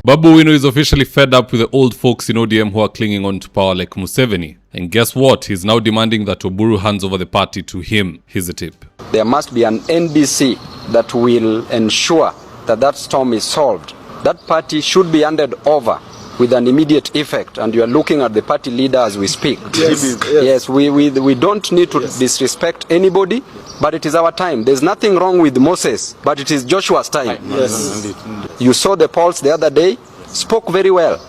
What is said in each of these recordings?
Babuino is officially fed up with the old folks in ODM who are clinging on to power like Museveni. And guess what? He's now demanding that Oburu hands over the party to him. Here's a tip. There must be an NDC that will ensure that that storm is solved. That party should be handed over with an immediate effect, and you are looking at the party leader as we speak. Yes, we don't need to disrespect anybody, but it is our time. There's nothing wrong with Moses, but it is Joshua's time. Yes. You saw the polls the other day, spoke very well.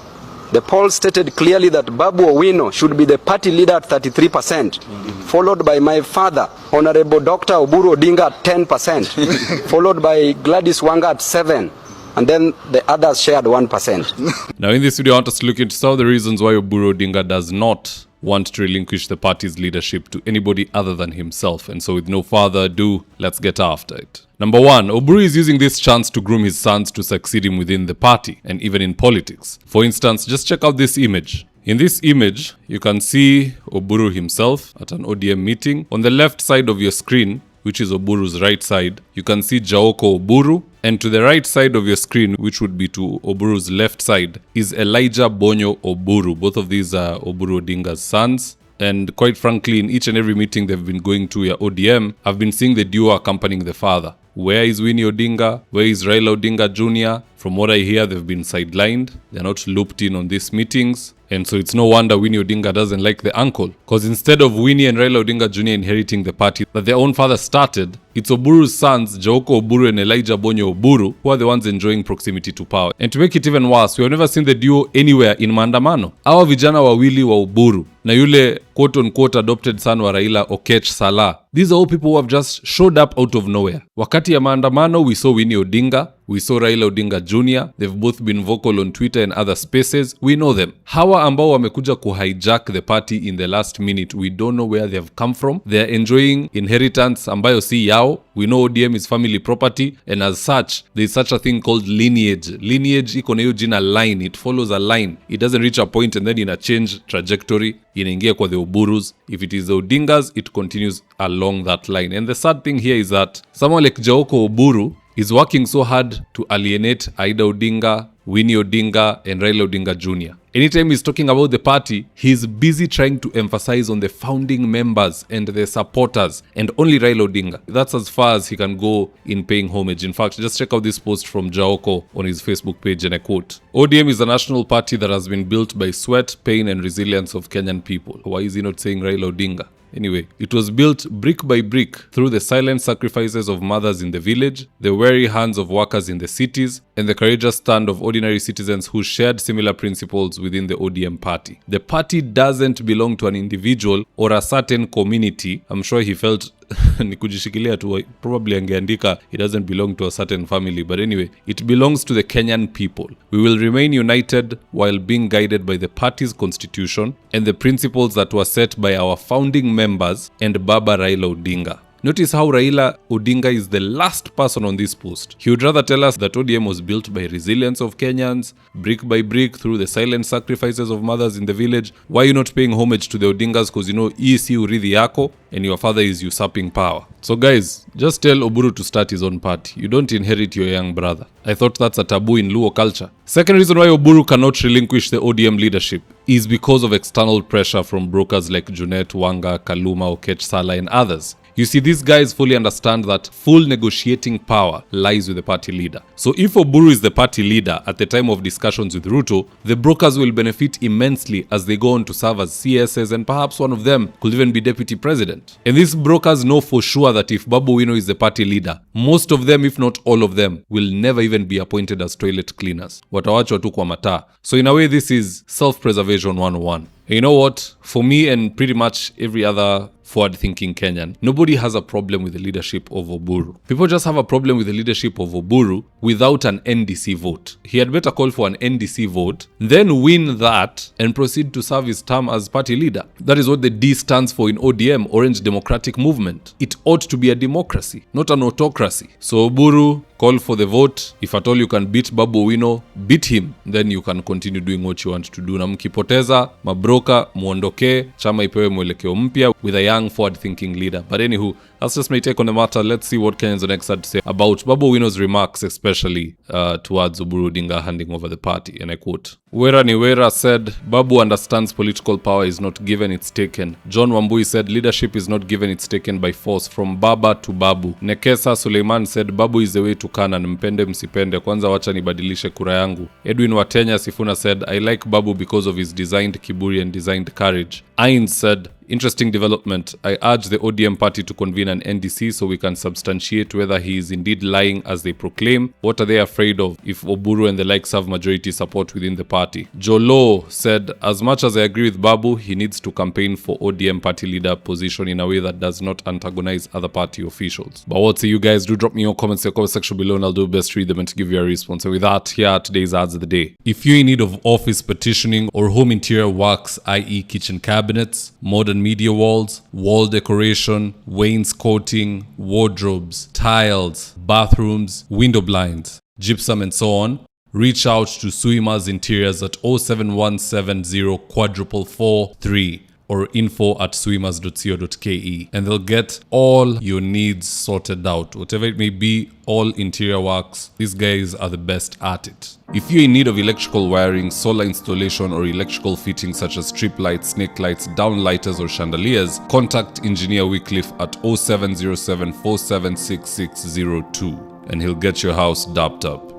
The poll stated clearly that Babuino should be the party leader at 33%, followed by my father, Honorable Dr. Oburu Odinga at 10%, followed by Gladys Wanga at 7%. And then the others shared 1%. Now in this video, I want us to look into some of the reasons why Oburu Odinga does not want to relinquish the party's leadership to anybody other than himself. And so with no further ado, let's get after it. Number one, Oburu is using this chance to groom his sons to succeed him within the party and even in politics. For instance, just check out this image. In this image, you can see Oburu himself at an ODM meeting. On the left side of your screen, which is Oburu's right side, you can see Jaoko Oburu. And to the right side of your screen, which would be to Oburu's left side, is Elijah Bonyo Oburu. Both of these are Oburu Odinga's sons. And quite frankly, in each and every meeting they've been going to at ODM, I've been seeing the duo accompanying the father. Where is Winnie Odinga? Where is Raila Odinga Jr.? From what I hear, they've been sidelined. They're not looped in on these meetings. And so it's no wonder Winnie Odinga doesn't like the uncle. Because instead of Winnie and Raila Odinga Jr. inheriting the party that their own father started, it's Oburu's sons, Jaoko Oburu and Elijah Bonyo Oburu, who are the ones enjoying proximity to power. And to make it even worse, we have never seen the duo anywhere in maandamano. Hawa vijana wawili wa Oburu na yule quote-unquote adopted son wa Raila, Okech Salah. These are all people who have just showed up out of nowhere. Wakati ya maandamano, we saw Winnie Odinga, we saw Raila Odinga Jr. They've both been vocal on Twitter and other spaces. We know them. Hawa ambao wamekuja kuhijack the party in the last minute, we don't know where they've come from. They're enjoying inheritance ambayo si yao. We know ODM is family property, and as such, there is such a thing called lineage. Lineage iko na hiyo jina line. It follows a line. It doesn't reach a point and then ina change trajectory. Inaingia kwa the Oburus. If it is the Odingas, it continues along that line. And the sad thing here is that someone like Jaoko Oburu is working so hard to alienate Aida Odinga, Winnie Odinga, and Raila Odinga Jr. Anytime he's talking about the party, he's busy trying to emphasize on the founding members and the supporters, and only Raila Odinga. That's as far as he can go in paying homage. In fact, just check out this post from Jaoko on his Facebook page, and I quote, "ODM is a national party that has been built by sweat, pain, and resilience of Kenyan people." Why is he not saying Raila Odinga? Anyway, it was built brick by brick through the silent sacrifices of mothers in the village, the wary hands of workers in the cities, and the courageous stand of ordinary citizens who shared similar principles within the ODM party. The party doesn't belong to an individual or a certain community. I'm sure he felt ni kujishikilia tu, probably angeandika it doesn't belong to a certain family, but anyway, it belongs to the Kenyan people. We will remain united while being guided by the party's constitution and the principles that were set by our founding members and Baba Raila Odinga. Notice how Raila Odinga is the last person on this post. He would rather tell us that ODM was built by resilience of Kenyans, brick by brick through the silent sacrifices of mothers in the village. Why are you not paying homage to the Odingas? Because you know, EC urithi yako and your father is usurping power. So guys, just tell Oburu to start his own party. You don't inherit your young brother. I thought that's a taboo in Luo culture. Second reason why Oburu cannot relinquish the ODM leadership is because of external pressure from brokers like Junet, Wanga, Kaluma, Okech Salah, and others. You see, these guys fully understand that full negotiating power lies with the party leader. So if Oburu is the party leader at the time of discussions with Ruto, the brokers will benefit immensely as they go on to serve as CSs, and perhaps one of them could even be deputy president. And these brokers know for sure that if Babuino is the party leader, most of them, if not all of them, will never even be appointed as toilet cleaners. Watawachwa tu kwa mataa. So in a way, this is self-preservation 101. And you know what? For me and pretty much every other forward-thinking Kenyan, nobody has a problem with the leadership of Oburu. People just have a problem with the leadership of Oburu without an NDC vote. He had better call for an NDC vote, then win that, and proceed to serve his term as party leader. That is what the D stands for in ODM, Orange Democratic Movement. It ought to be a democracy, not an autocracy. So Oburu, call for the vote. If at all you can beat Babuino, beat him, then you can continue doing what you want to do. Na mkipoteza, mabroka, muondoke, chama ipewe mwelekeo mpya with a young forward-thinking leader. But anywho, that's just my take on the matter. Let's see what Kenyans are next had to say about Babuino's remarks, especially towards Oburu Odinga handing over the party. And I quote, Wera Niwera said, Babu understands political power is not given, it's taken. John Wambui said, leadership is not given, it's taken by force, from Baba to Babu. Nekesa Suleiman said, Babu is the way to Canaan, mpende msipende, kwanza wacha nibadilishe kura yangu. Edwin Watenya Sifuna said, I like Babu because of his designed kiburi and designed courage. Ayn said, interesting development. I urge the ODM party to convene an NDC so we can substantiate whether he is indeed lying as they proclaim. What are they afraid of if Oburu and the likes have majority support within the party? Jolo said, as much as I agree with Babu, he needs to campaign for ODM party leader position in a way that does not antagonize other party officials. But what say you guys? Do drop me your comments in the comment section below and I'll do best to read them and to give you a response. And with that, here are today's ads of the day. If you're in need of office petitioning or home interior works, i.e. kitchen cabinets, modern media walls, wall decoration, wainscoting, wardrobes, tiles, bathrooms, window blinds, gypsum and so on, reach out to Suima's Interiors at 07170 443 or info@suimas.co.ke and they'll get all your needs sorted out. Whatever it may be, all interior works, these guys are the best at it. If you're in need of electrical wiring, solar installation or electrical fittings such as strip lights, snake lights, downlighters or chandeliers, contact Engineer Wycliffe at 0707 476602 and he'll get your house dapped up.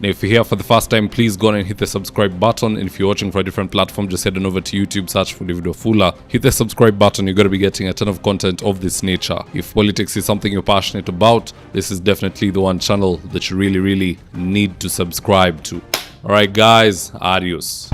Now, if you're here for the first time, please go on and hit the subscribe button. And if you're watching for a different platform, just head on over to YouTube, search for David Wafula. Hit the subscribe button. You're going to be getting a ton of content of this nature. If politics is something you're passionate about, this is definitely the one channel that you really, really need to subscribe to. All right, guys, adios.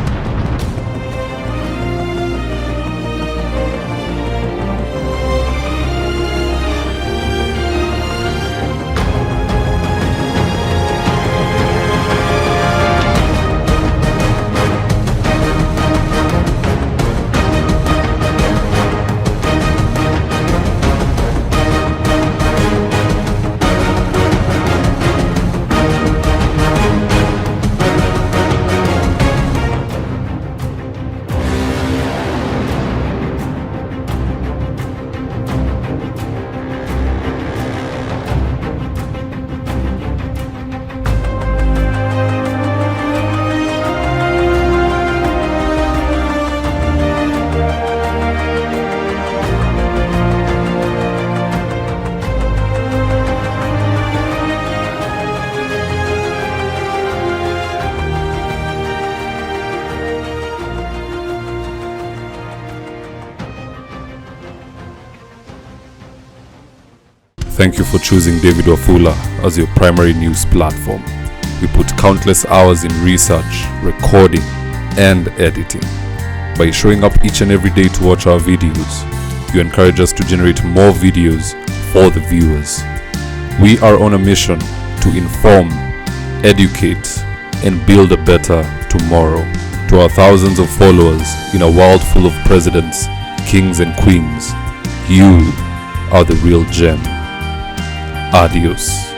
Thank you for choosing David Wafula as your primary news platform. We put countless hours in research, recording, and editing. By showing up each and every day to watch our videos, you encourage us to generate more videos for the viewers. We are on a mission to inform, educate, and build a better tomorrow. To our thousands of followers in a world full of presidents, kings, and queens, you are the real gem. Adios.